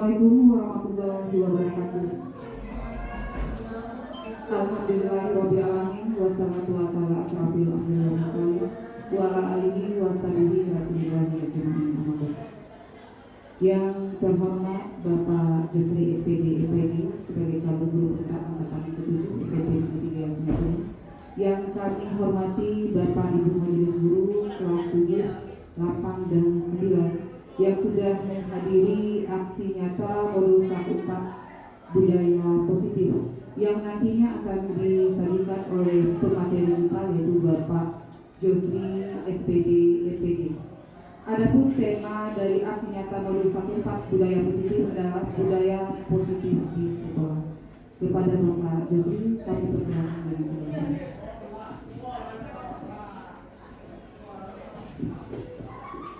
Assalamualaikum warahmatullahi wabarakatuh. Alhamdulillahirabbil alamin wassalatu wassalamu ala asrofil anbiya'i wal mursalin wa ala alihi washabihi wasallam ajmain. Yang terhormat Bapak Jusri SPD EPD sebagai calon guru besar angkatan ke-7 SMP Negeri 3 Sumatera. Yang kami hormati Bapak Ibu Majelis Guru kelas 7, 8 dan 9 yang sudah menghadiri aksi nyata modul 14 budaya positif yang nantinya akan disajikan oleh pemateri kita yaitu Bapak Jusri SPD EPD. Adapun tema dari aksi nyata modul 14 budaya positif adalah budaya positif di sekolah. Kepada Bapak Jusri kami persilakan dengan segera.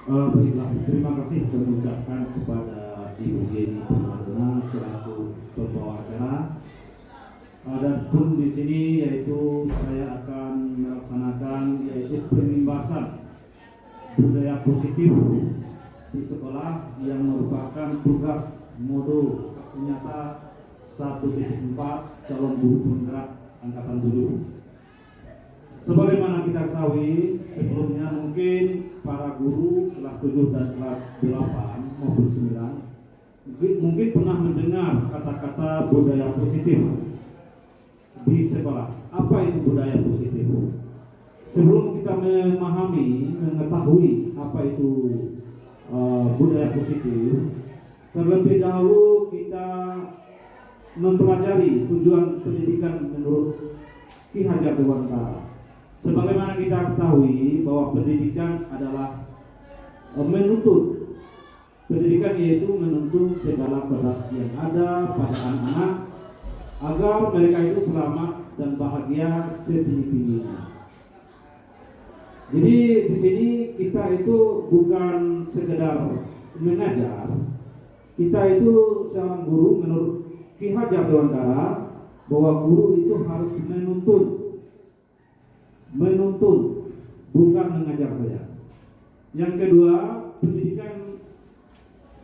Baiklah, terima kasih mengucapkan kepada Ibu Yeni Purwardana selaku pembawa acara. Adapun di sini yaitu saya akan melaksanakan yaitu perimbasan budaya positif di sekolah yang merupakan tugas modul aksi nyata 1.4 calon guru penggerak angkatan 7. Sebagaimana kita ketahui sebelumnya mungkin para guru kelas 7 dan kelas 8 maupun 9 mungkin pernah mendengar kata-kata budaya positif di sekolah. Apa itu budaya positif? Sebelum kita mengetahui apa itu budaya positif, terlebih dahulu kita mempelajari tujuan pendidikan menurut Ki Hajar Dewantara. Sebagaimana kita ketahui bahwa pendidikan adalah menuntut, pendidikan yaitu menuntut segala produk yang ada pada anak-anak agar mereka itu selamat dan bahagia setinggi-tingginya. Jadi di sini kita itu bukan sekedar mengajar, kita itu seorang guru menurut Ki Hajar Dewantara bahwa guru itu harus menuntun bukan mengajar saja. Yang kedua, pendidikan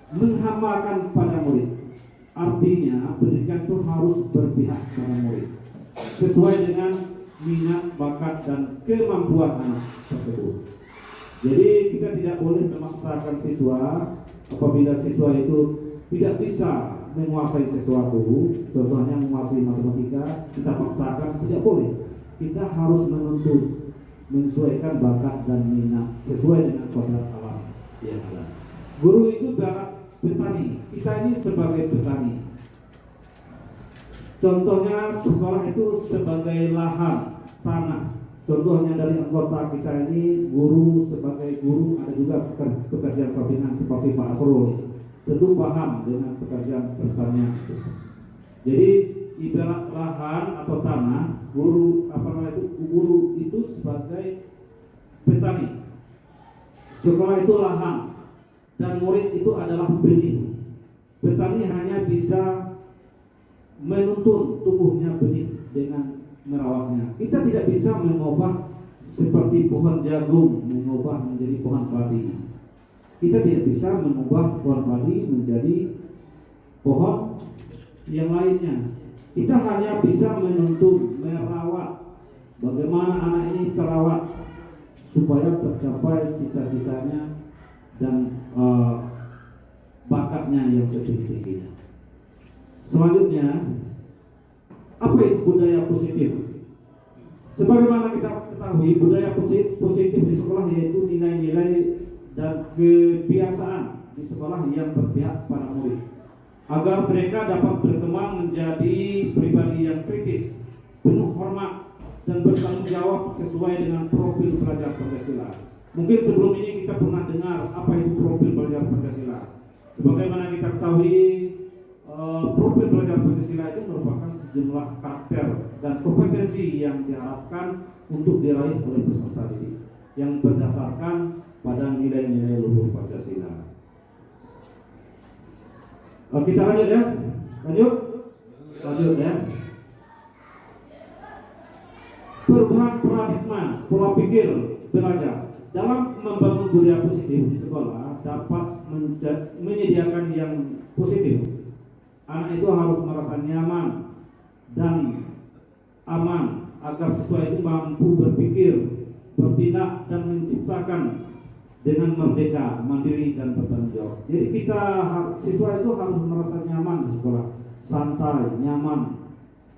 menghambakan pada murid. Artinya pendidikan itu harus berpihak pada murid sesuai dengan minat, bakat dan kemampuan anak tersebut. Jadi kita tidak boleh memaksakan siswa apabila siswa itu tidak bisa menguasai sesuatu, contohnya menguasai matematika, kita paksakan, tidak boleh. Kita harus menuntut, menyesuaikan bakat dan minat sesuai dengan kodrat alam yang ada. Guru itu adalah petani, kita ini sebagai petani. Contohnya sekolah itu sebagai lahan, tanah. Contohnya dari anggota kita ini, guru sebagai guru, ada juga pekerjaan sampingan seperti Pak Asrul. Tentu paham dengan pekerjaan pertanian. Jadi ibarat lahan atau tanah, guru itu sebagai petani. Sekolah itu lahan dan murid itu adalah benih. Petani hanya bisa menuntun tumbuhnya benih dengan merawatnya. Kita tidak bisa mengubah seperti pohon jagung mengubah menjadi pohon padi. Kita tidak bisa mengubah pohon padi menjadi pohon yang lainnya. Kita hanya bisa menuntun, merawat. Bagaimana anak ini terawat supaya tercapai cita-citanya dan bakatnya yang setinggi-tingginya. Selanjutnya, apa itu budaya positif? Sebagaimana kita ketahui, budaya positif di sekolah yaitu nilai-nilai dan kebiasaan di sekolah yang berpihak pada murid, agar mereka dapat berkembang menjadi pribadi yang kritis, penuh hormat dan bertanggung jawab sesuai dengan profil pelajar Pancasila. Mungkin sebelum ini kita pernah dengar apa itu profil pelajar Pancasila. Sebagaimana kita ketahui, profil pelajar Pancasila itu merupakan sejumlah karakter dan kompetensi yang diharapkan untuk diraih oleh peserta didik yang berdasarkan pada nilai-nilai luhur Pancasila. Kita lanjut ya, lanjut ya. Perubahan paradigma, pola pikir belajar dalam membangun budaya positif di sekolah dapat menyediakan yang positif Anak itu harus merasa nyaman dan aman agar siswa itu mampu berpikir, bertindak dan menciptakan dengan merdeka, mandiri dan bertanggung jawab. Jadi siswa itu harus merasa nyaman di sekolah, santai, nyaman,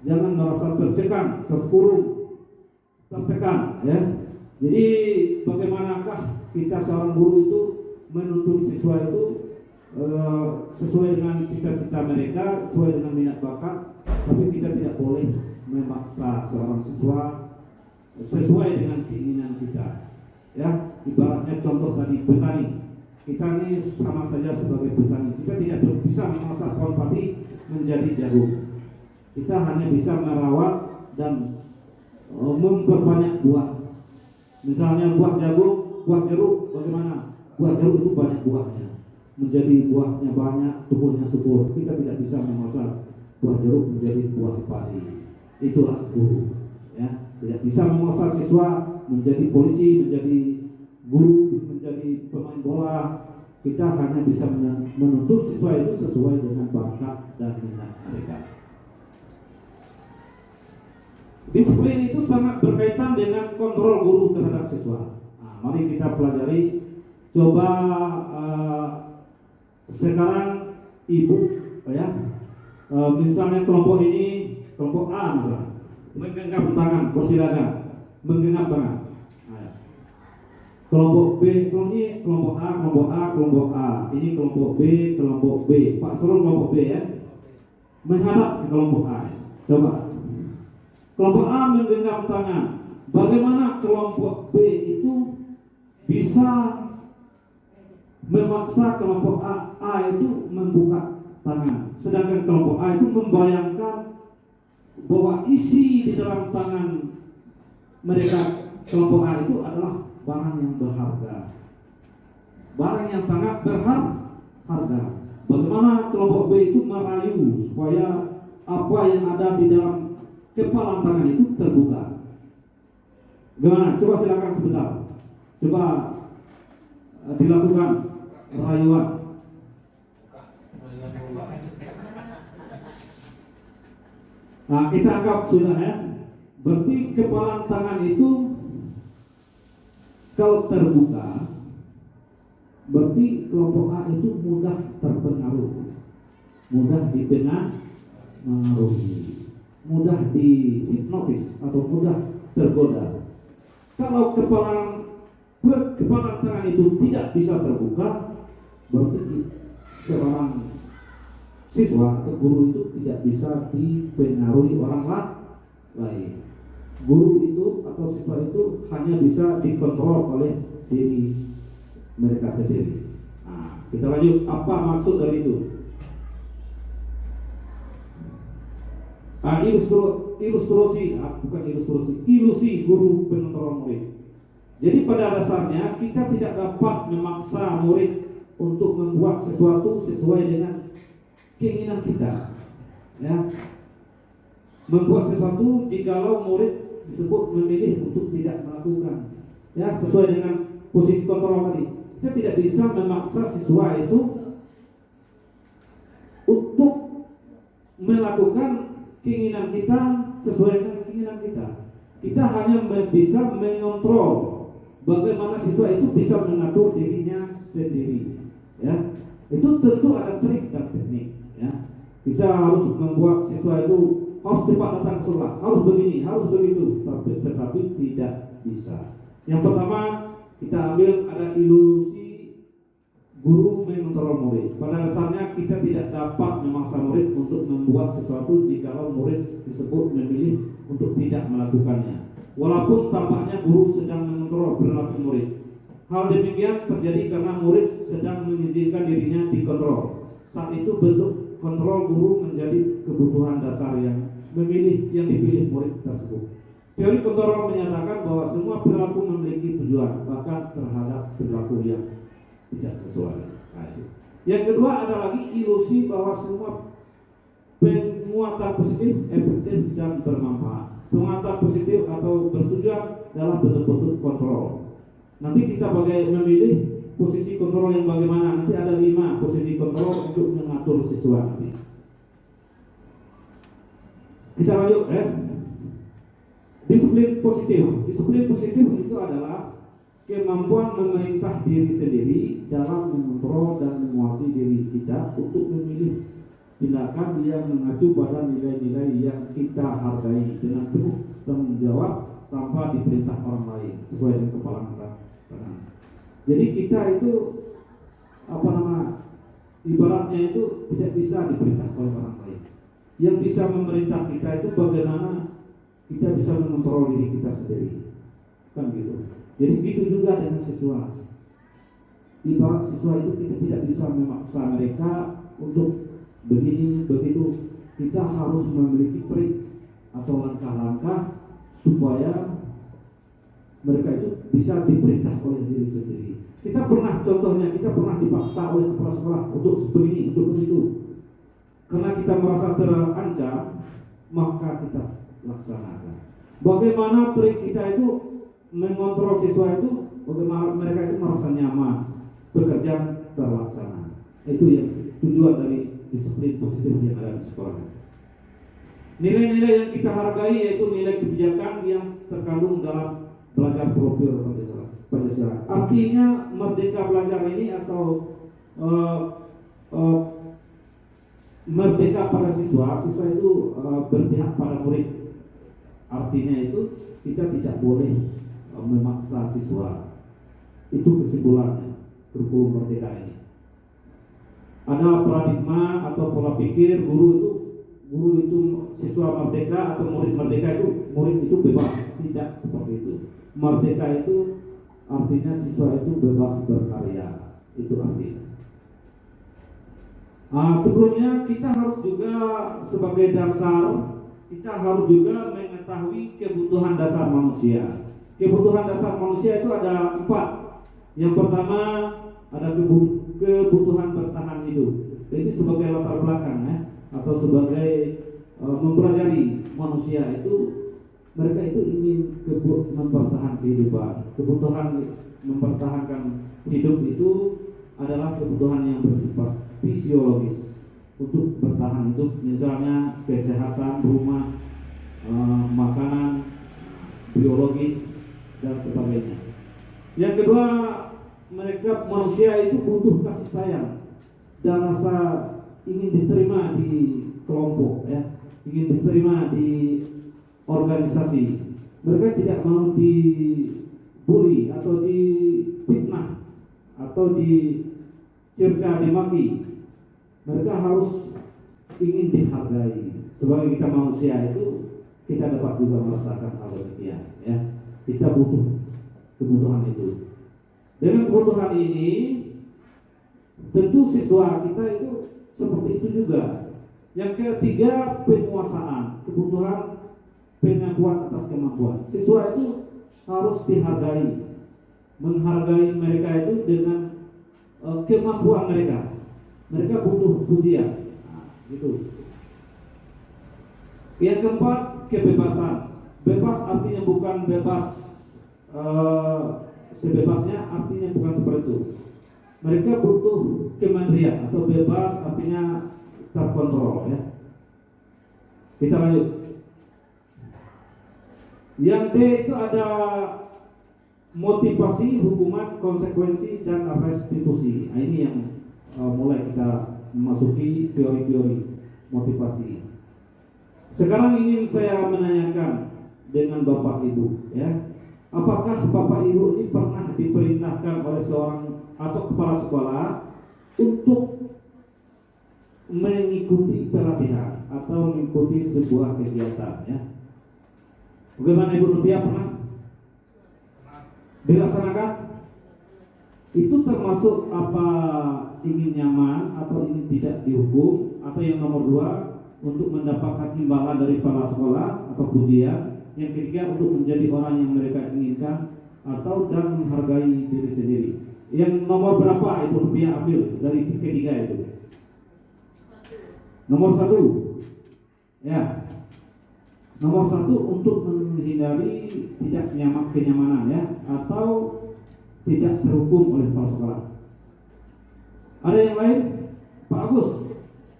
jangan merasa tercekam, terkurung, tertekan, ya. Jadi bagaimanakah kita seorang guru itu menuntun siswa itu sesuai dengan cita-cita mereka, sesuai dengan minat bakat, tapi kita tidak boleh memaksa seorang siswa sesuai dengan keinginan kita. Ya, ibaratnya contoh tadi petani. Kita ini sama saja sebagai petani. Kita tidak bisa memaksa pohon padi menjadi jagung. Kita hanya bisa merawat dan memperbanyak buah. Misalnya buah jagung, buah jeruk, bagaimana? Buah jeruk itu banyak buahnya, menjadi buahnya banyak, tumbuhnya subur. Kita tidak bisa memaksa buah jeruk menjadi buah padi. Itulah guru. Ya, tidak bisa memaksa siswa menjadi polisi, menjadi guru, menjadi pemain bola. Kita hanya bisa menuntut siswa itu sesuai dengan bakat dan minat mereka. Disiplin itu sangat berkaitan dengan kontrol guru terhadap siswa. Nah, mari kita pelajari. Coba sekarang ibu, ya, misalnya kelompok ini, kelompok A misalnya, menggenggam tangan, persilakan, menggenggam tangan. Nah, kelompok B, kelompok A, kelompok A, kelompok A. Ini kelompok B, kelompok B. Pak Surul kelompok B, ya, menghadap ke kelompok A. Coba. Kelompok A menggenggam tangan. Bagaimana kelompok B itu bisa memaksa kelompok A itu membuka tangan, sedangkan kelompok A itu membayangkan bahwa isi di dalam tangan mereka kelompok A itu adalah barang yang berharga, barang yang sangat berharga. Bagaimana kelompok B itu merayu supaya apa yang ada di dalam kepalan tangan itu terbuka? Gimana? Coba silakan sebentar. Coba dilakukan rayuan. Nah, kita anggap sudah, ya. Berarti kepalan tangan itu kalau terbuka, berarti kelompok A itu mudah terpengaruh, mudah dipengaruhi, mudah dihipnotis atau mudah tergoda. Kalau kepalan tangan itu tidak bisa terbuka, berarti seorang siswa atau guru itu tidak bisa dipengaruhi orang lain. Guru itu atau siswa itu hanya bisa dikontrol oleh diri mereka sendiri. Nah, kita lanjut, apa maksud dari itu? Ilusi guru pengontrol murid. Jadi pada dasarnya kita tidak dapat memaksa murid untuk membuat sesuatu sesuai dengan keinginan kita, ya. Membuat sesuatu jikalau murid disebut memilih untuk tidak melakukan, ya, sesuai dengan posisi kontrol tadi. Kita tidak bisa memaksa siswa itu untuk melakukan keinginan kita sesuai dengan keinginan kita. Kita hanya bisa mengontrol bagaimana siswa itu bisa mengatur dirinya sendiri, ya. Itu tentu ada trik dan teknik, ya. Kita harus membuat siswa itu harus cepat datang ke sekolah, harus begini, harus begitu, tetapi tidak bisa. Yang pertama, kita ambil ada ilusi guru mengontrol murid. Pada dasarnya kita tidak dapat memaksa murid untuk membuat sesuatu jikalau murid disebut memilih untuk tidak melakukannya. Walaupun tampaknya guru sedang mengontrol perilaku murid. Hal demikian terjadi karena murid sedang mengizinkan dirinya dikontrol. Saat itu bentuk kontrol guru menjadi kebutuhan dasar yang dipilih murid tersebut. Teori kontrol menyatakan bahwa semua perilaku memiliki tujuan, bahkan terhadap perilaku yang tidak sesuai. Nah, yang kedua ada lagi ilusi bahwa semua penguatan positif, efektif dan bermanfaat. Penguatan positif atau bertujuan adalah bentuk-bentuk kontrol. Nanti kita memilih posisi kontrol yang bagaimana. Nanti ada 5 posisi kontrol untuk mengatur siswa nanti. Kita lanjut ya. Disiplin positif. Disiplin positif itu adalah kemampuan memerintah diri sendiri dalam mengontrol dan menguasai diri kita untuk memilih tindakan yang mengacu pada nilai-nilai yang kita hargai dengan penuh tanggung jawab tanpa diperintah orang lain sesuai dengan kepala tangan. Jadi kita itu ibaratnya itu tidak bisa diperintah oleh orang lain. Yang bisa memerintah kita itu bagaimana kita bisa mengontrol diri kita sendiri, kan gitu. Jadi gitu juga dengan siswa. Ibarat siswa itu kita tidak bisa memaksa mereka untuk begini begitu. Kita harus memiliki trik atau langkah-langkah supaya mereka itu bisa diperintah oleh diri sendiri. Kita pernah dipaksa oleh kepala sekolah untuk begini, untuk begitu. Karena kita merasa terancam, maka kita laksanakan. Bagaimana trik kita itu mengontrol siswa itu, bagaimana mereka itu merasa nyaman, pekerjaan terlaksana. Itu yang tujuan dari disiplin positif yang ada di sekolah. Nilai-nilai yang kita hargai yaitu nilai kebijakan yang terkandung dalam belajar profil Pancasila. Artinya merdeka belajar ini atau merdeka pada siswa itu berpihak pada murid. Artinya itu kita tidak boleh memaksa siswa. Itu kesimpulannya kurikulum merdeka ini. Ada paradigma atau pola pikir guru itu siswa merdeka atau murid merdeka itu murid itu bebas. Tidak seperti itu. Merdeka itu artinya siswa itu bebas berkarya. Itu artinya. Sebelumnya kita harus juga sebagai dasar kita harus juga mengetahui kebutuhan dasar manusia. Kebutuhan dasar manusia itu ada 4. Yang pertama ada kebutuhan bertahan hidup. Jadi sebagai latar belakang ya, atau sebagai mempelajari manusia itu mereka itu ingin mempertahankan kehidupan. Kebutuhan mempertahankan hidup itu adalah kebutuhan yang bersifat fisiologis untuk bertahan hidup, misalnya kesehatan, rumah, makanan, biologis dan sebagainya. Yang kedua, manusia itu butuh kasih sayang dan rasa ingin diterima di kelompok, ya, ingin diterima di organisasi. Mereka tidak mau dibully atau difitnah atau dicerca, dimaki. Mereka harus ingin dihargai. Sebagai kita manusia itu kita dapat juga merasakan hal demikian, ya. Kita butuh kebutuhan itu. Dengan kebutuhan ini tentu siswa kita itu seperti itu juga. Yang ketiga, penguasaan, kebutuhan pengakuan atas kemampuan. Siswa itu harus dihargai, menghargai mereka itu dengan kemampuan mereka. Mereka butuh pujian, gitu. Yang keempat, kebebasan. Bebas artinya bukan bebas sebebasnya, artinya bukan seperti itu. Mereka butuh kemandirian atau bebas artinya terkontrol, ya. Kita lanjut. Yang D itu ada motivasi, hukuman, konsekuensi, dan restitusi. Nah, ini yang mulai kita memasuki teori-teori motivasi. Sekarang ingin saya menanyakan dengan Bapak Ibu, ya, apakah Bapak Ibu ini pernah diperintahkan oleh seorang atau kepala sekolah untuk mengikuti pelatihan atau mengikuti sebuah kegiatan, ya? Bagaimana Ibu Nurtia, pernah dilaksanakan? Itu termasuk apa, ingin nyaman atau ingin tidak dihukum, atau yang nomor 2 untuk mendapatkan imbalan dari kepala sekolah atau pujian, yang ketiga untuk menjadi orang yang mereka inginkan atau dan menghargai diri sendiri. Yang nomor berapa Ibu Nurtia ambil dari ketiga itu? Nomor 1, ya. Nomor 1 untuk menghindari tidak kenyamanan, ya, atau tidak terhukum oleh kepala sekolah. Ada yang lain? Pak Agus,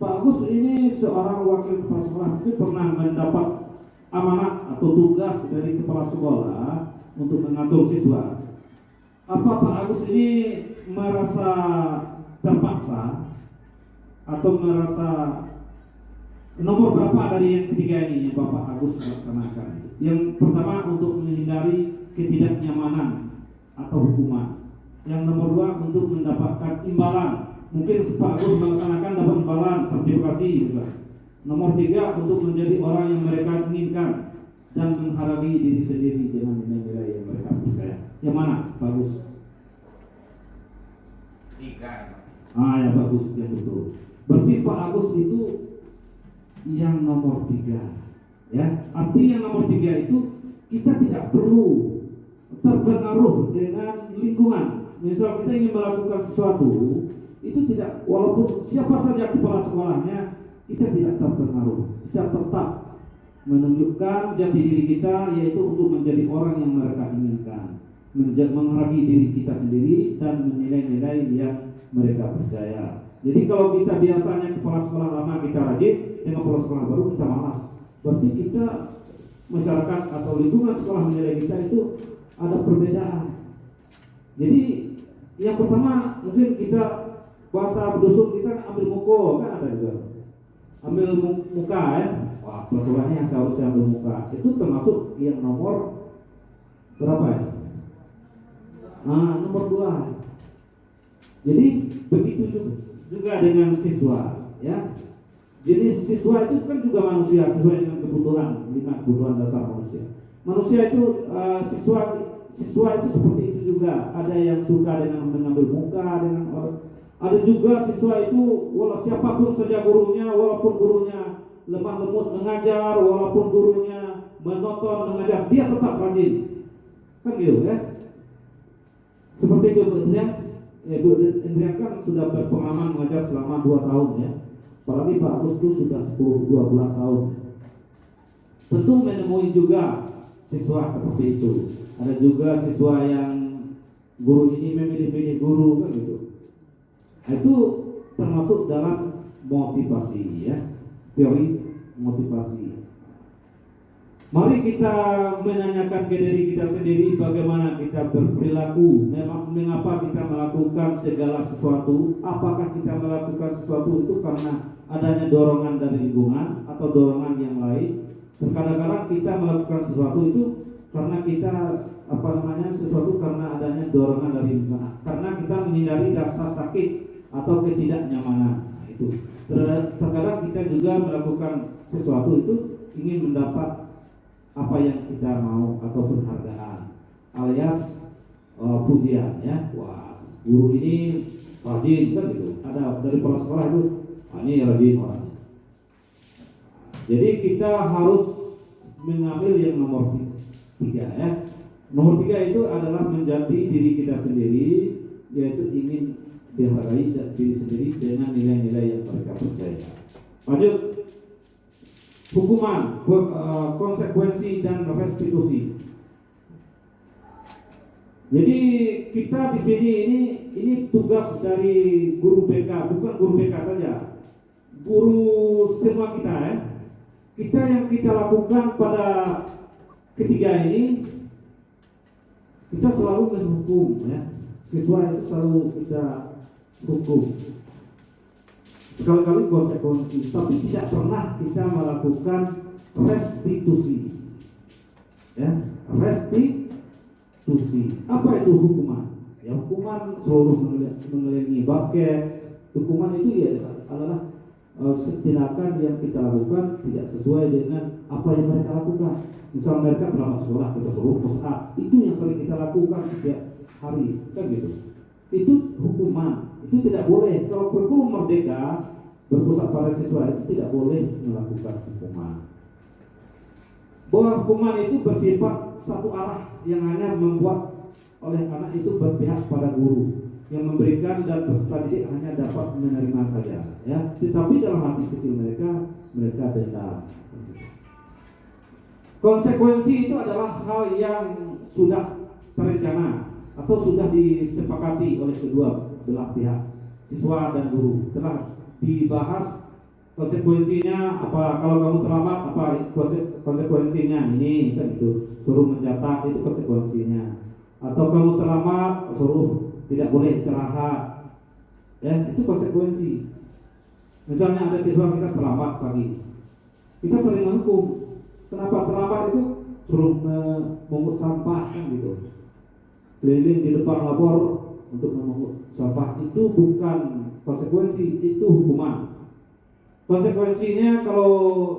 Pak Agus ini seorang wakil kepala sekolah itu pernah mendapat amanat atau tugas dari kepala sekolah untuk mengatur siswa. Apa Pak Agus ini merasa terpaksa atau merasa nomor berapa dari yang ketiga ini yang Bapak Agus laksanakan? Yang pertama untuk menghindari ketidaknyamanan atau hukuman. Yang nomor dua untuk mendapatkan imbalan. Mungkin Pak Agus melaksanakan dapat imbalan sertifikasi misalnya. Nomor tiga untuk menjadi orang yang mereka inginkan dan menghargai diri sendiri dengan nilai-nilai yang mereka percaya. Yang mana Pak Agus? Tiga. Ya bagus, yang betul. Berarti Pak Agus itu yang nomor tiga, ya. Arti yang nomor tiga itu kita tidak perlu terpengaruh dengan lingkungan. Misal kita ingin melakukan sesuatu, itu tidak, walaupun siapa saja kepala sekolahnya, kita tidak terpengaruh. Kita tetap menunjukkan jati diri kita, yaitu untuk menjadi orang yang mereka inginkan, menghargai diri kita sendiri dan menilai-nilai yang mereka percaya. Jadi kalau kita biasanya kepala sekolah lama kita rajin, dengan kepala sekolah baru kita malas. Berarti kita, masyarakat atau lingkungan sekolah menilai kita itu ada perbedaan. Jadi yang pertama mungkin kita bahasa berdusun kita ambil muko, kan ada juga ambil muka ya. Wah, kepala sekolahnya yang seharusnya ambil muka itu termasuk yang nomor berapa ya? Nomor 2. Jadi begitu juga dengan siswa, ya. Jadi siswa itu kan juga manusia sesuai dengan kebutuhan, 5 kebutuhan dasar manusia. Manusia itu siswa itu seperti itu juga. Ada yang suka dengan mengambil muka dengan orang. Ada juga siswa itu walau siapapun saja gurunya, walaupun gurunya lemah lembut mengajar, walaupun gurunya monoton mengajar, dia tetap rajin. Kan gitu ya. Seperti itu Bu Indrian kan sudah berpengalaman mengajar selama 2 tahun ya. Apalagi Pak Agus itu sudah 10-12 tahun. Tentu menemui juga siswa seperti itu. Ada juga siswa yang guru ini memilih-milih guru kan gitu. Itu termasuk dalam motivasi ya, teori motivasi. Mari kita menanyakan ke diri kita sendiri bagaimana kita berperilaku. Mengapa kita melakukan segala sesuatu? Apakah kita melakukan sesuatu itu karena adanya dorongan dari lingkungan atau dorongan yang lain? Terkadang-kadang kita melakukan sesuatu itu karena kita sesuatu karena adanya dorongan dari lingkungan. Karena kita menghindari rasa sakit atau ketidaknyamanan. Itu. Terkadang kita juga melakukan sesuatu itu ingin mendapat apa yang kita mau atau penghargaan alias pujian ya. Wah, guru ini rajin kan gitu. Ada dari kepala sekolah itu, ini rajin orangnya. Jadi kita harus mengambil yang nomor 3 ya. Nomor 3 itu adalah menjadi diri kita sendiri, yaitu ingin dihargai diri sendiri dengan nilai-nilai yang mereka percaya. Lanjut. Hukuman, konsekuensi dan restitusi. Jadi kita di sini ini tugas dari guru BK, bukan guru BK saja, guru semua kita ya. Kita yang kita lakukan pada ketiga ini, kita selalu menghukum ya. Siswa itu selalu kita hukum. Sekali-kali konsekuensi, tapi tidak pernah kita melakukan restitusi. Ya, restitusi. Apa itu hukuman? Ya, hukuman seluruh mengelilingi basket. Hukuman itu ya adalah tindakan yang kita lakukan tidak sesuai dengan apa yang mereka lakukan. Misal mereka berangkat sekolah, kita suruh push up. Itu yang sering kita lakukan setiap hari, kan gitu. Itu hukuman. Itu tidak boleh. Kalau kurikulum merdeka berpusat pada siswa itu tidak boleh melakukan hukuman. Bahwa hukuman itu bersifat satu arah yang hanya membuat oleh anak itu berpihak pada guru. Yang memberikan dan peserta didik hanya dapat menerima saja. Ya, tetapi dalam hati kecil mereka dendam. Konsekuensi itu adalah hal yang sudah terencana atau sudah disepakati oleh kedua belah pihak, siswa dan guru, telah dibahas konsekuensinya apa, kalau kamu terlambat apa konsekuensinya, ini kan itu, suruh mencatat, itu konsekuensinya. Atau kamu terlambat, suruh tidak boleh istirahat, ya itu konsekuensi. Misalnya ada siswa kita terlambat pagi, kita sering menghukum. Kenapa terlambat? Itu suruh memungut sampah kan gitu, keliling di depan labor untuk memungut sampah. Itu bukan konsekuensi, itu hukuman. Konsekuensinya kalau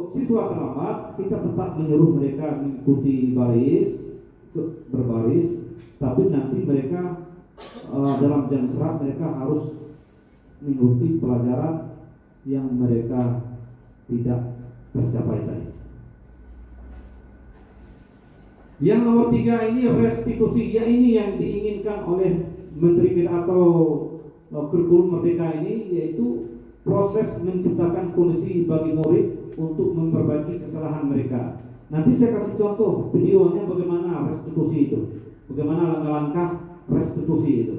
siswa terlambat, kita tetap menyuruh mereka mengikuti berbaris, tapi nanti mereka dalam jam istirahat mereka harus mengikuti pelajaran yang mereka tidak tercapai tadi. Yang nomor 3 ini restitusi, ya ini yang diinginkan oleh Menteri kita atau kurikulum Merdeka ini, yaitu proses menciptakan kondisi bagi murid untuk memperbaiki kesalahan mereka. Nanti saya kasih contoh videonya bagaimana restitusi itu, bagaimana langkah-langkah restitusi itu.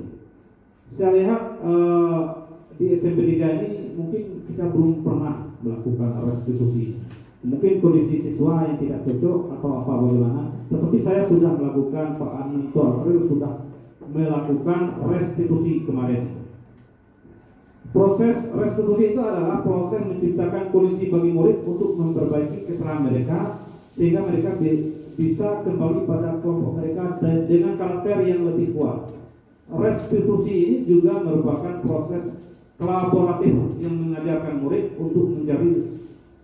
Saya lihat di SMP 3 ini mungkin kita belum pernah melakukan restitusi. Mungkin kondisi siswa yang tidak cocok atau apa bagaimana, tetapi saya sudah melakukan, Pak Anto Asril sudah melakukan restitusi kemarin. Proses restitusi itu adalah proses menciptakan kondisi bagi murid untuk memperbaiki kesalahan mereka sehingga mereka bisa kembali pada kelompok mereka dan dengan karakter yang lebih kuat. Restitusi ini juga merupakan proses kolaboratif yang mengajarkan murid untuk mencari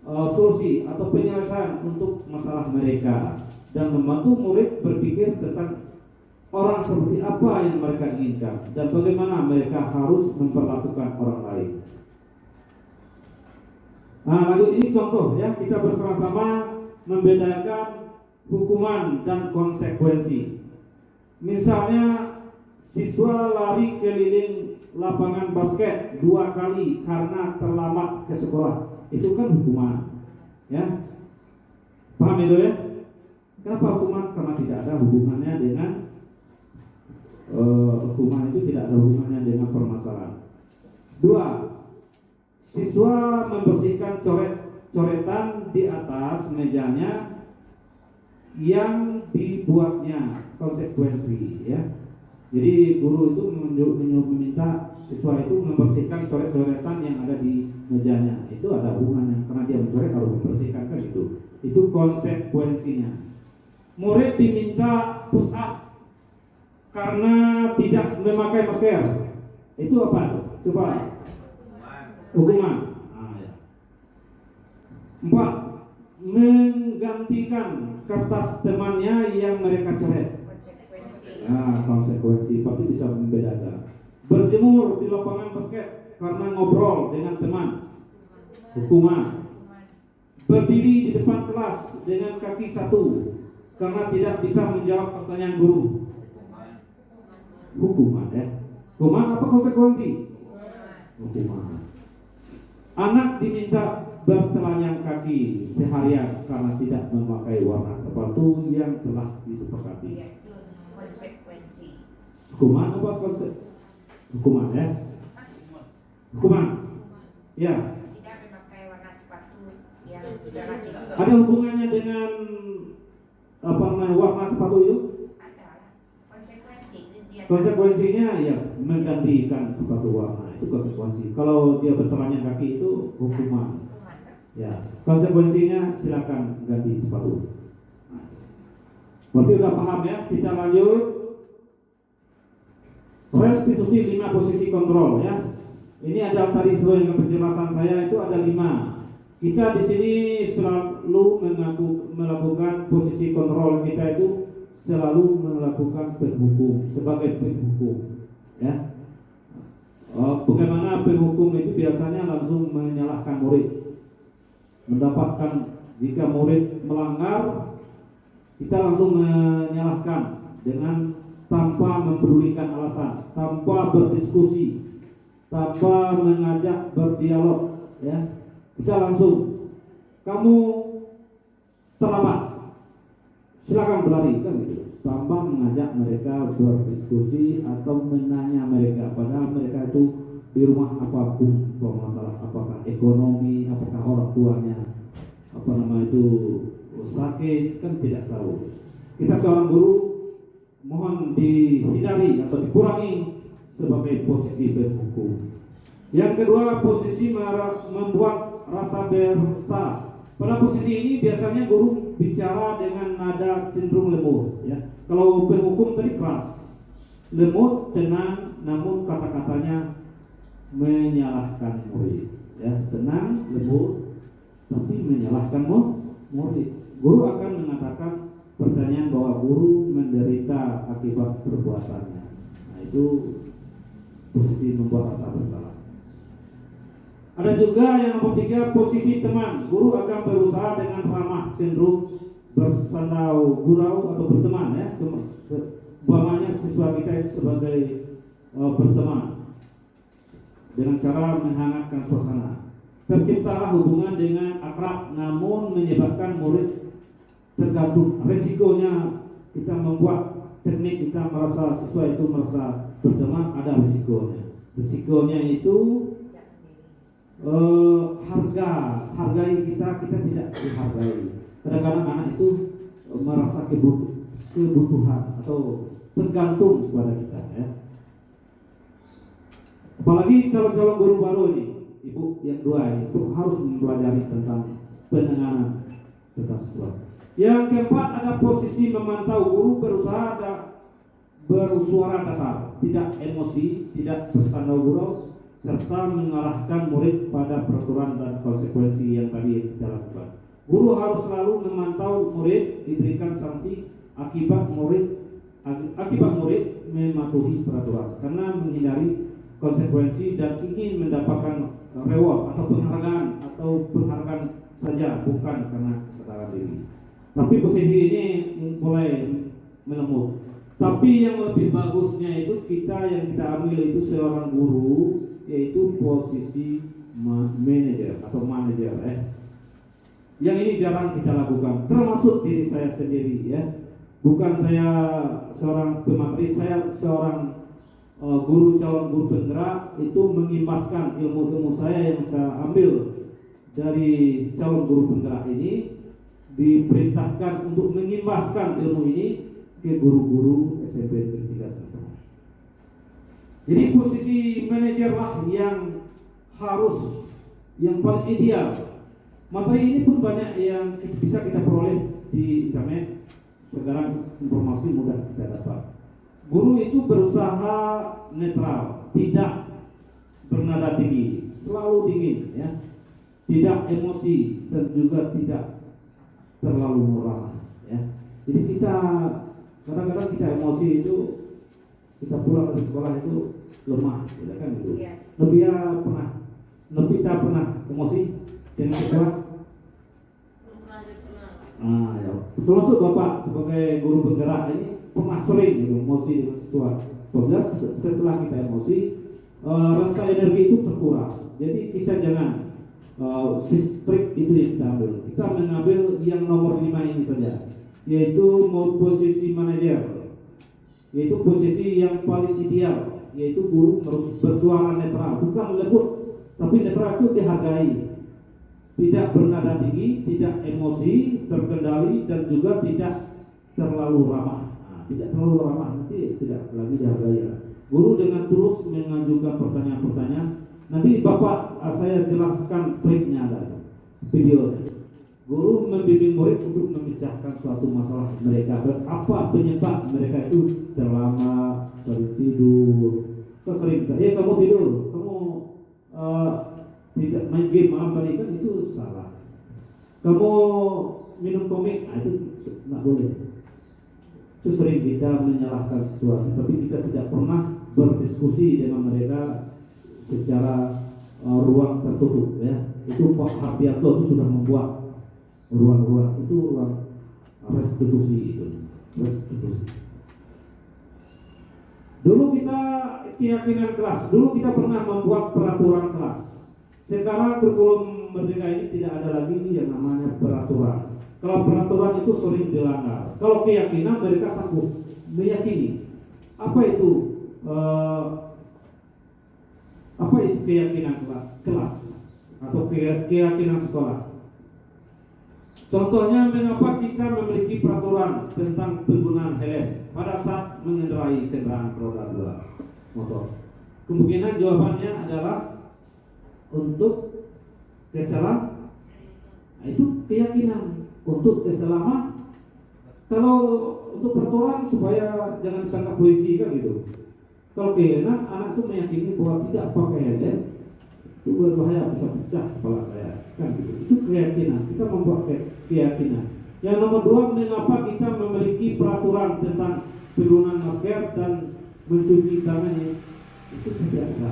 solusi atau penyelesaian untuk masalah mereka dan membantu murid berpikir tentang orang seperti apa yang mereka inginkan dan bagaimana mereka harus memperlakukan orang lain. Nah, lalu ini contoh ya, kita bersama-sama membedakan hukuman dan konsekuensi. Misalnya siswa lari keliling lapangan basket 2 kali karena terlambat ke sekolah, itu kan hukuman, ya. Paham itu ya? Kenapa hukuman? Karena tidak ada hubungannya dengan hukuman itu tidak ada hubungannya dengan permasalahan. 2. Siswa membersihkan coretan di atas mejanya yang dibuatnya, konsekuensi ya. Jadi guru itu meminta siswa itu membersihkan coret-coretan yang ada di mejanya. Itu ada hubungannya, karena dia mencoret harus membersihkan kan itu. Itu konsekuensinya. Murid diminta push up karena tidak memakai masker. Itu apa? Coba. Hukuman. Nah, ya. 4. Menggantikan kertas temannya yang mereka coret. Nah, konsekuensi, tapi bisa membedakan. Berjemur di lapangan basket karena ngobrol dengan teman. Hukuman. Berdiri di depan kelas dengan kaki satu karena tidak bisa menjawab pertanyaan guru. Hukuman ya. Hukuman apa konsekuensi? Hukuman. Anak diminta bertelanjang kaki seharian karena tidak memakai warna sepatu yang telah disepakati. Konsekuensi. Hukuman apa konsekuensi? Hukuman ya. Hukuman. Ya. Tidak memakai warna sepatu yang sudah disepakati. Ada hubungannya dengan apa namanya warna sepatu itu? Konsekuensinya ya menggantikan sepatu warna, itu konsekuensi. Kalau dia bertelanjang kaki itu hukuman. Ya, konsekuensinya silakan ganti sepatu. Berarti udah paham ya? Kita lanjut. Restitusi 5 posisi kontrol ya. Ini ada tadi sesuai dengan penjelasan saya itu ada 5. Kita di sini selalu melakukan posisi kontrol, kita itu selalu melakukan penhukum sebagai penhukum ya. Bagaimana penhukum itu biasanya langsung menyalahkan murid, mendapatkan jika murid melanggar kita langsung menyalahkan dengan tanpa mempedulikan alasan, tanpa berdiskusi, tanpa mengajak berdialog ya. Kita langsung, kamu terlambat, silakan berlari kan gitu, tanpa mengajak mereka berdiskusi atau menanya mereka, padahal mereka itu di rumah apapun bermasalah, apakah ekonomi, apakah orang tuanya sakit, kan tidak tahu. Kita seorang guru mohon dihindari atau dikurangi sebagai posisi berhukum. Yang kedua, posisi membuat rasa bersalah. Pada posisi ini biasanya guru bicara dengan nada cenderung lembut, ya. Kalau berhukum tadi keras, lembut, tenang, namun kata-katanya menyalahkan murid, ya. Tenang, lembut, tapi menyalahkan murid. Guru akan mengatakan pertanyaan bahwa guru menderita akibat perbuatannya. Nah, itu posisi membuat rasa bersalah. Ada juga yang nomor 3, posisi teman. Guru akan berusaha dengan ramah, cenderung bersandau gurau atau berteman, ya. Umpamanya siswa kita itu sebagai berteman dengan cara menghangatkan suasana. Terciptalah hubungan dengan akrab, namun menyebabkan murid tergantung. Resikonya kita membuat teknik kita merasa siswa itu merasa berteman, ada resikonya. Resikonya itu hargai kita tidak dihargai. Kadang-kadang anak itu merasa kebutuhan atau tergantung kepada kita, ya. Apalagi calon-calon guru baru ini, ibu yang dua itu harus mempelajari tentang penanganan tentang siswa. Yang keempat, ada posisi memantau. Guru berusaha bersuara datar, tidak emosi, tidak bersandau gurau, serta mengarahkan murid pada peraturan dan konsekuensi yang tadi kita lakukan. Guru harus selalu memantau murid, diberikan sanksi akibat murid mematuhi peraturan, karena menghindari konsekuensi dan ingin mendapatkan reward atau penghargaan saja, bukan karena kesadaran diri. Tapi posisi ini mulai melemut. Tapi yang lebih bagusnya itu yang kita ambil itu seorang guru, yaitu posisi manajer atau manajer, Yang ini jarang kita lakukan, termasuk diri saya sendiri, ya. Bukan saya seorang pemateri, saya seorang calon guru penggerak, itu mengimbaskan ilmu-ilmu saya yang saya ambil dari calon guru penggerak ini, diperintahkan untuk mengimbaskan ilmu ini ke guru-guru SMP Negeri 3 Semarang. Jadi posisi manajerlah yang paling ideal. Materi ini pun banyak yang bisa kita peroleh di internet. Sekarang informasi mudah kita dapat. Guru itu berusaha netral, tidak bernada tinggi, selalu dingin, ya. Tidak emosi dan juga tidak terlalu murah, ya. Jadi kita kadang-kadang kita emosi itu, kita pulang dari sekolah itu lemah, ya kan gitu. Lebih pernah emosi dengan sekolah. Ya. Termasuk Bapak sebagai guru penggerak ini pernah sering gitu, emosi dengan siswa. Setelah kita emosi, rasa energi itu terkuras. Jadi kita jangan trik itu yang kita ambil. Kita mengambil yang nomor 5 ini saja, yaitu posisi manajer, yaitu posisi yang paling ideal, yaitu guru bersuara netral, bukan lembut, tapi netral itu dihargai, tidak bernada tinggi, tidak emosi, terkendali, dan juga tidak terlalu ramah. Tidak terlalu ramah, nanti tidak lagi dihargai. Guru dengan tulus mengajukan pertanyaan-pertanyaan. Nanti Bapak saya jelaskan triknya ada videonya. Guru membimbing murid untuk memecahkan suatu masalah mereka. Apa penyebab mereka itu terlama, sering tidur, kamu tidur, kamu tidak main game malam tadi, kan itu salah. Kamu minum komik, itu tidak boleh. Itu sering kita menyalahkan sesuatu, tapi kita tidak pernah berdiskusi dengan mereka secara ruang tertutup, ya. Itu Pak Hardianto itu sudah membuat ruang-ruang itu, ruang restitusi itu. Dulu kita keyakinan kelas, dulu kita pernah membuat peraturan kelas. Sekarang kurikulum Merdeka ini tidak ada lagi yang namanya peraturan. Kalau peraturan itu sering dilanggar. Kalau keyakinan mereka takut meyakini. Apa itu Apa itu keyakinan kelas atau keyakinan sekolah? Contohnya, mengapa kita memiliki peraturan tentang penggunaan helm pada saat mengendarai kendaraan roda 2 motor? Kemungkinan jawabannya adalah untuk keselamatan. Itu keyakinan untuk keselamatan. Kalau untuk peraturan supaya jangan disangka polisi kan gitu. Kalau keyakinan, anak itu meyakini bahwa tidak pakai helm itu berbahaya, bisa pecah kepala saya kan gitu. Itu keyakinan. Kita membuat keyakinan. Yang nomor 2, mengapa kita memiliki peraturan tentang penggunaan masker dan mencuci tangan? Itu biasa.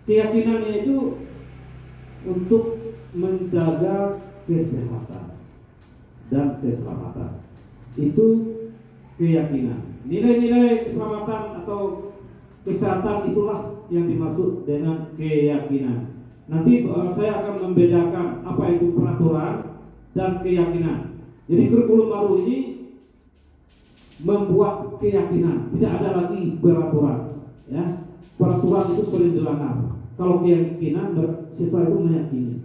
Keyakinannya itu untuk menjaga kesehatan dan keselamatan. Itu keyakinan. Nilai-nilai keselamatan atau kesehatan itulah yang dimaksud dengan keyakinan. Nanti saya akan membedakan apa itu peraturan dan keyakinan. Jadi kurikulum baru ini membuat keyakinan, tidak ada lagi peraturan. Ya, peraturan itu sering dilanggar. Kalau keyakinan, siswa itu meyakini.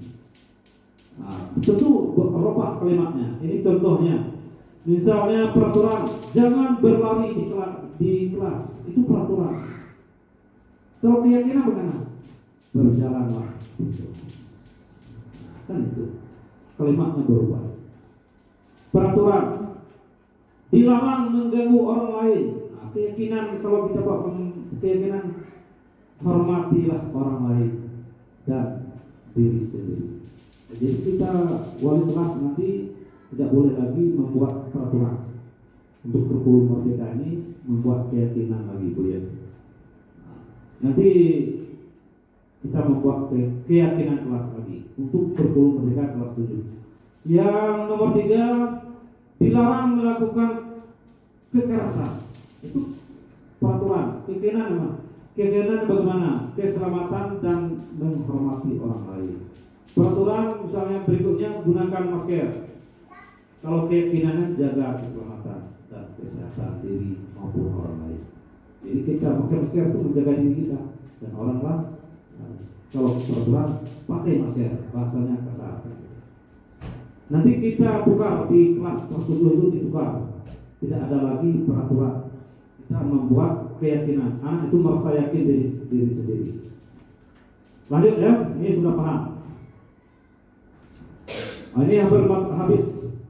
Nah, tentu berubah kalimatnya. Ini contohnya. Misalnya peraturan jangan berlari di kelas, itu peraturan. Kalau keyakinan bagaimana? Berjalanlah. Kan itu kalimatnya berubah. Peraturan dilarang mengganggu orang lain. Nah, keyakinan, kalau kita bawa keyakinan, hormatilah orang lain dan diri sendiri. Jadi kita wali kelas nanti tidak boleh lagi membuat peraturan. Untuk kurikulum merdeka ini membuat keyakinan lagi, Bu ya. Nanti kita membuat keyakinan kelas lagi untuk kurikulum merdeka kelas 7. Yang nomor 3, dilarang melakukan kekerasan. Itu peraturan. Keyakinan memang. Keyakinan bagaimana? Keselamatan dan menghormati orang lain. Peraturan misalnya berikutnya, gunakan masker. Kalau keyakinannya jaga keselamatan dan kesehatan diri maupun orang lain. Jadi kita pakai masker itu menjaga diri kita dan orang lain. Kalau peraturan pakai masker, bahasanya kasar. Nanti kita tukar di kelas 7 itu ditukar. Tidak ada lagi peraturan. Kita membuat keyakinan. Anak itu merasa yakin diri sendiri. Lanjut ya, ini sudah paham. Nah, ini hampir habis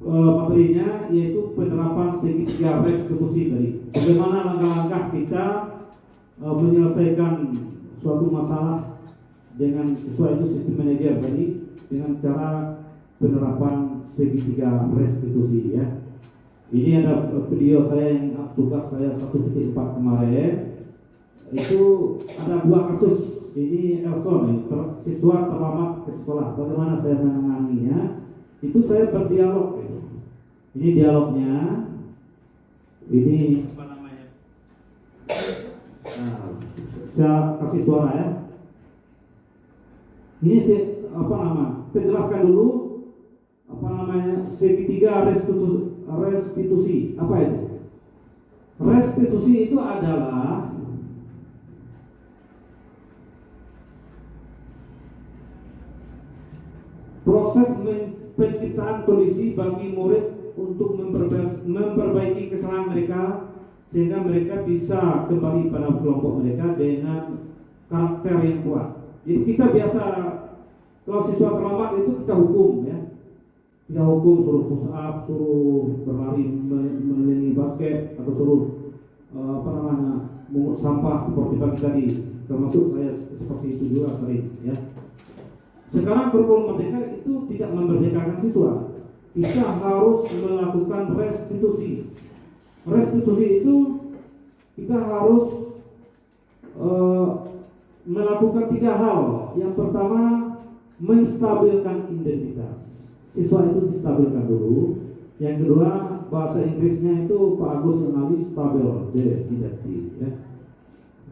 materinya, yaitu penerapan segitiga restitusi tadi. Bagaimana langkah-langkah kita menyelesaikan suatu masalah dengan sesuai itu sistem manajer tadi, dengan cara penerapan segitiga restitusi ya. Ini ada video saya yang tugas saya 1.4 kemarin. Itu ada 2 kasus. Ini Elson, siswa terlambat ke sekolah. Bagaimana saya menanganinya? Itu saya berdialog gitu. Ini dialognya. Ini apa namanya? Nah, saya kasih suara ya. Ini apa nama? Kita jelaskan dulu apa namanya segitiga restitusi. Apa itu? Restitusi itu adalah proses penciptaan kondisi bagi murid untuk memperbaiki kesalahan mereka sehingga mereka bisa kembali pada kelompok mereka dengan karakter yang kuat. Jadi kita biasa kalau siswa terlambat itu kita hukum ya. Kita hukum, suruh push up, suruh berlari mengelilingi basket, atau suruh mungut sampah seperti pagi tadi. Termasuk saya seperti itu juga sering ya. Sekarang kurikulum merdeka itu tidak memerdekakan siswa. Kita harus melakukan restitusi. Restitusi itu kita harus melakukan 3 hal. Yang pertama, menstabilkan identitas. Siswa itu distabilkan dulu. Yang kedua, bahasa Inggrisnya itu Pak Agus yang ahli stabil, identity ya.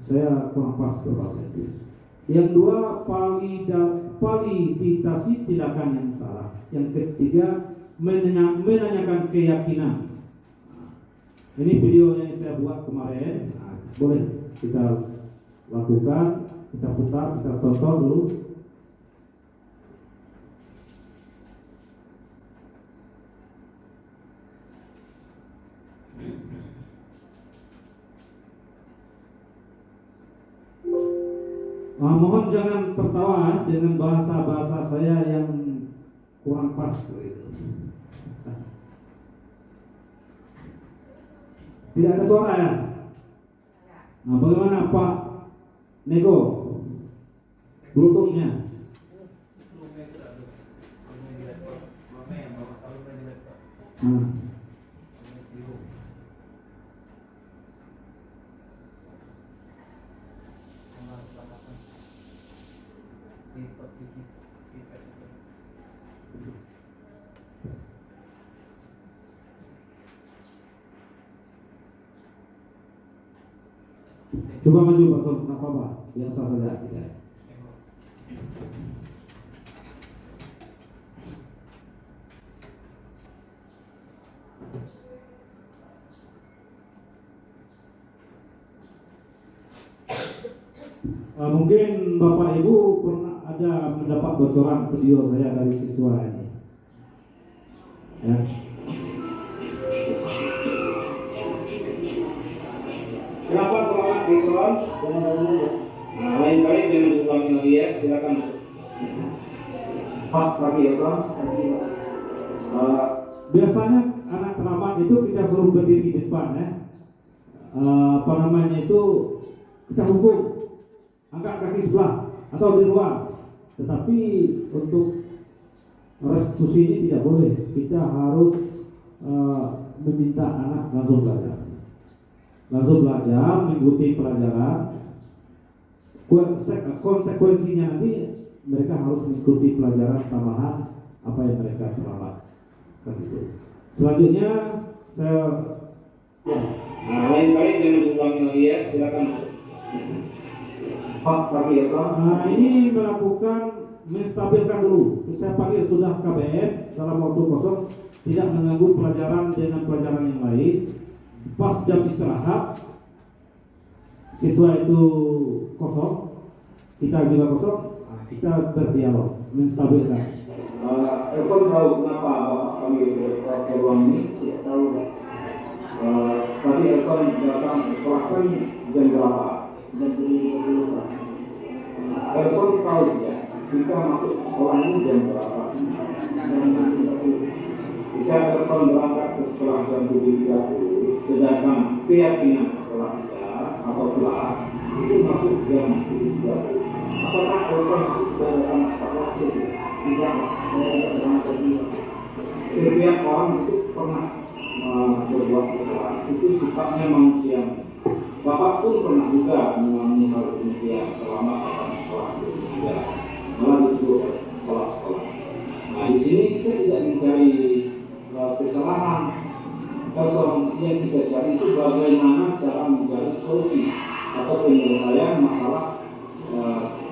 Saya kurang pas ke bahasa Inggris. Yang kedua, validasi tindakan yang salah. Yang ketiga, menanyakan keyakinan. Ini video yang saya buat kemarin. Nah, boleh kita lakukan. Kita putar, kita tonton dulu. Mohon jangan tertawa dengan bahasa-bahasa saya yang kurang pas gitu. Tidak ada suara ya? Nah, bagaimana Pak Nego? Bluetoothnya? Nah. Coba maju Pak Sol, nggak apa-apa, biasa saja kita. Mungkin Bapak Ibu pernah ada mendapat bocoran video saya dari siswa ini. Ya. Kenapa selamat visual? Nah, lain kali jangan diulangi lagi ya, silakan. Pas pagi ya Bang. Biasanya anak kerabat itu kita suruh berdiri di depan ya. Apa namanya itu kita hukum, angkat kaki sebelah atau di luar. Tetapi untuk restitusi ini tidak boleh. Kita harus meminta anak langsung belajar. Langsung belajar, mengikuti pelajaran. Konsekuensinya nanti mereka harus mengikuti pelajaran tambahan apa yang mereka terlambat. Gitu. Selanjutnya saya lain kali jangan diulangi lagi ya, silakan. Pak pagi ya Pak. Ini melakukan menstabilkan dulu. Saya panggil sudah KBM dalam waktu kosong, tidak mengganggu pelajaran dengan pelajaran yang lain. Pas jam istirahat, siswa itu kosong, kita juga kosong, kita berdialog, menstabilkan. Elson tahu kenapa Bapak panggil ke ruang ini? Tidak tahu. Tadi Elson datang sekolah kan jam berapa? Jam 7.30 Pak. Elson tahu ya, kita masuk sekolah ini jam berapa? Jika Elson berangkat ke sekolah jam 7.30, sedangkan keyakinan sekolah kita atau kelas itu masuk jam 7.30. Apakah Elson datang sekolah itu? Tidak, setiap orang itu pernah berbuat kesalahan. Itu sifatnya manusia. Bapak pun pernah juga mengalami hal demikian selama akan sekolah itu juga, malah itu sekolah-sekolah. Nah di sini kita tidak mencari kesalahan. Kesalahan yang kita cari itu bagaimana cara mencari solusi atau penyelesaian masalah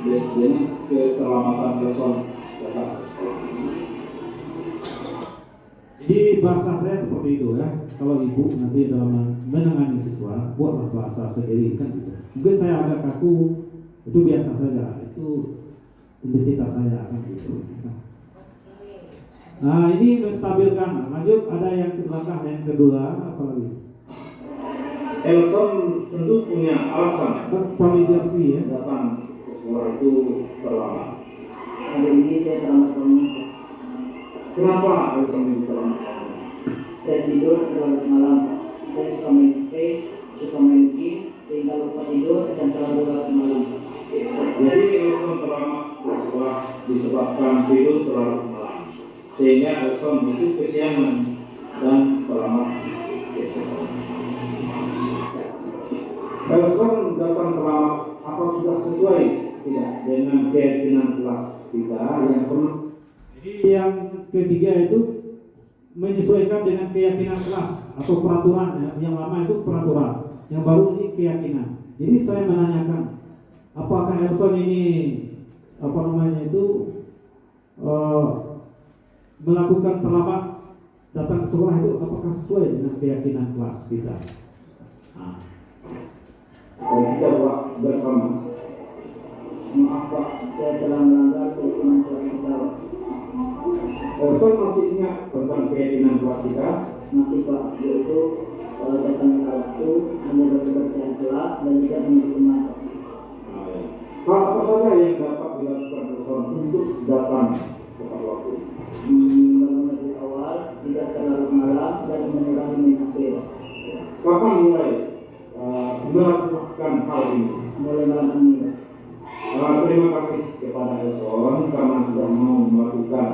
dengan keselamatan person. Jadi bahasa saya seperti itu ya. Kalau ibu nanti dalam menangani siswa, buatlah bahasa sendiri kan gitu. Mungkin saya agak kaku, itu biasa saja. Itu identitas saya kan gitu. Nah ini menstabilkan. Lanjut ada yang ke belakang, yang kedua apa lagi? Elson tentu punya alasan. Validasi ya. Datang ke sekolah itu terlambat. Hari ini saya terlambat. Kenapa Elson ini terlambat? Saya tidur terlalu malam. Saya suka main HP, suka main game, sehingga lupa tidur dan terlalu larut malam. Jadi Elson terlambat ke sekolah disebabkan tidur terlalu malam, sehingga Elson itu kesiangan dan terlambat ke sekolah. Elson datang terlambat apa sudah sesuai tidak dengan keyakinan kelas kita yang perlu. Jadi yang ketiga itu menyesuaikan dengan keyakinan kelas atau peraturan ya. Yang lama itu peraturan, yang baru ini keyakinan. Jadi saya menanyakan, apakah Elson ini apa namanya itu melakukan terlambat datang ke sekolah itu apakah sesuai dengan keyakinan kelas kita? Nah, kita buat bersama. Pak, saya telah melanggar keyakinan kelas kita. Elson masih ingat tentang keyakinan kelas kita? Masih Pak, yaitu datang tepat waktu, menjaga kebersihan kelas dan tidak menunggu masa. Hal apa saja yang dapat dilakukan Elson untuk datang tepat waktu? Bangun lebih awal, tidak terlalu malam dan mengurangi main HP. Kapan mulai melakukan hal ini? Mulai malam ini. Terima kasih kepada Elson karena sudah mau melakukan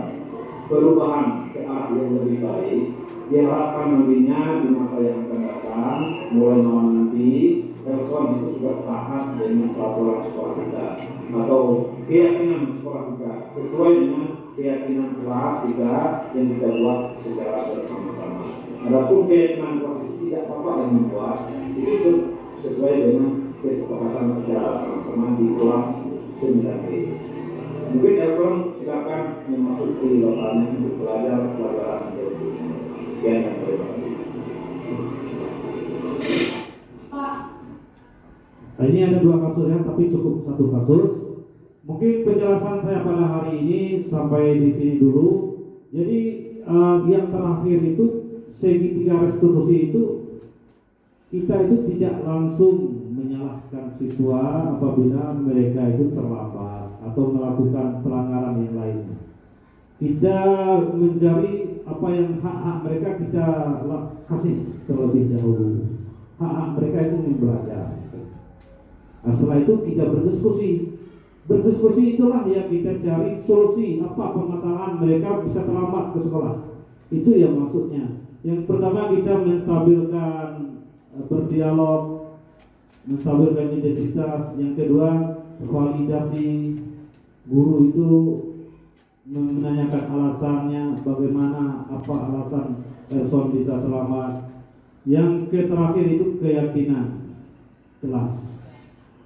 perubahan ke arah yang lebih baik. Diharapkan nantinya di masa yang akan datang, mulai malam nanti, Elson itu sudah taat dengan peraturan sekolah kita atau keyakinan sekolah kita sesuai dengan keyakinan kelas kita yang kita buat secara bersama-sama. Adapun keyakinan kelas itu tidak apa-apa yang membuat, itu sesuai dengan kesepakatan secara sama-sama di kelas 9B. Mungkin Elson silakan memasuki lokalnya untuk belajar pelajaran berikutnya. Sekian dan terima kasih. Nah, ini ada 2 kasus ya, tapi cukup 1 kasus. Mungkin penjelasan saya pada hari ini sampai di sini dulu. Jadi yang terakhir itu segitiga restitusi itu kita itu tidak langsung menyalahkan siswa apabila mereka itu terlambat atau melakukan pelanggaran yang lainnya. Kita mencari apa yang hak-hak mereka kita kasih terlebih dahulu. Hak-hak mereka itu ingin belajar. Nah, setelah itu kita berdiskusi. Berdiskusi itulah yang kita cari solusi apa permasalahan mereka bisa terlambat ke sekolah. Itu yang maksudnya. Yang pertama kita menstabilkan berdialog, menstabilkan identitas. Yang kedua validasi, guru itu menanyakan alasannya, bagaimana apa alasan Elson bisa terlambat. Yang terakhir itu keyakinan kelas.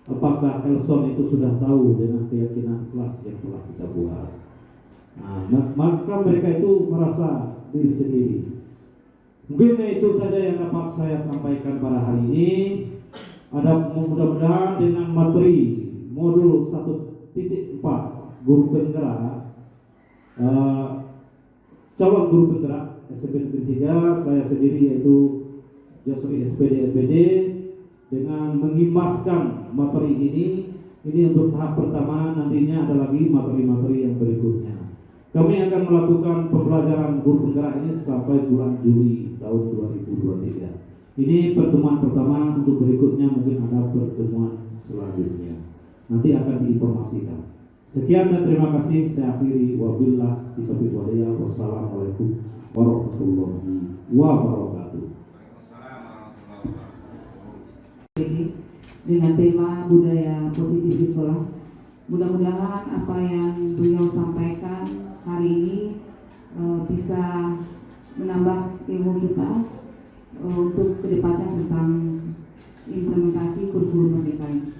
Apakah Elson itu sudah tahu dengan keyakinan kelas yang telah kita buat? Nah, maka mereka itu merasa diri sendiri. Mungkin itu saja yang dapat saya sampaikan pada hari ini. Ada mudah-mudahan dengan materi modul 1.4 guru penggerak, calon guru penggerak SMP Negeri 3, saya sendiri yaitu Josri SPD dengan mengimbaskan materi ini untuk tahap pertama. Nantinya ada lagi materi-materi yang berikutnya. Kami akan melakukan pembelajaran guru penggerak ini sampai bulan Juli tahun 2023. Ini pertemuan pertama, untuk berikutnya mungkin ada pertemuan selanjutnya. Nanti akan diinformasikan. Sekian dan terima kasih. Saya akhiri wabillahi taufiq wal hidayah. Wassalamualaikum warahmatullahi wabarakatuh. Dengan tema budaya positif di sekolah. Mudah-mudahan apa yang beliau sampaikan hari ini bisa menambah ilmu kita untuk kedepannya tentang implementasi kurikulum merdeka ini.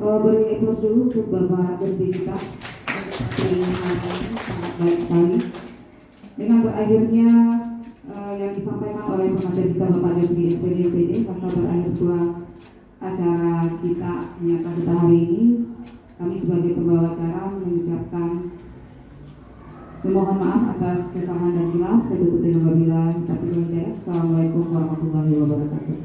Beri applause dulu untuk Bapak Dirjen kita yang sangat baik sekali. Dengan berakhirnya yang disampaikan oleh pemateri kita Bapak Dirjen SPD, maka berakhir pula acara kita senyata kita hari ini. Kami sebagai pembawa acara mengucapkan memohon maaf atas kesalahan dan khilaf. Saya tutup dengan wabillahi taufiq wal hidayah. Assalamualaikum warahmatullahi wabarakatuh.